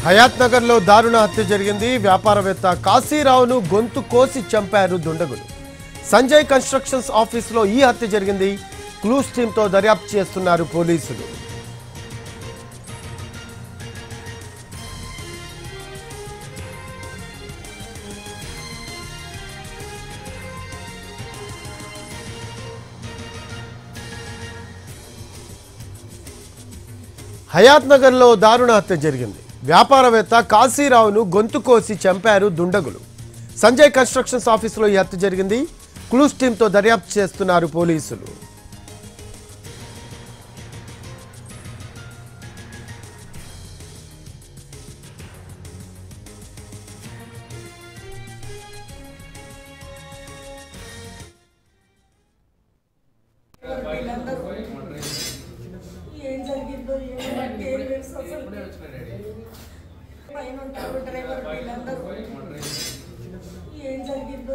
హయాత్ నగర్ లో దారుణ హత్య జరిగింది. వ్యాపారవేత్త కాశీరావును గొంతు కోసి చంపారు దుండగులు. సంజయ్ కన్స్ట్రక్షన్స్ ఆఫీసులో ఈ హత్య జరిగింది. క్లూస్ టీమ్ తో దర్యాప్తు చేస్తున్నారు పోలీసులు. హయాత్ నగర్ లో దారుణ హత్య జరిగింది. వ్యాపారవేత్త కాశీరావును గొంతు కోసి చంపారు దుండగులు. సంజయ్ కన్స్ట్రక్షన్స్ ఆఫీసులో ఈ హత్య జరిగింది. క్లూస్ టీంతో దర్యాప్తు చేస్తున్నారు పోలీసులు. ఏం జరిగిందో పైన ఉంటారు డ్రైవర్ వీళ్ళందరూ ఏం జరిగిందో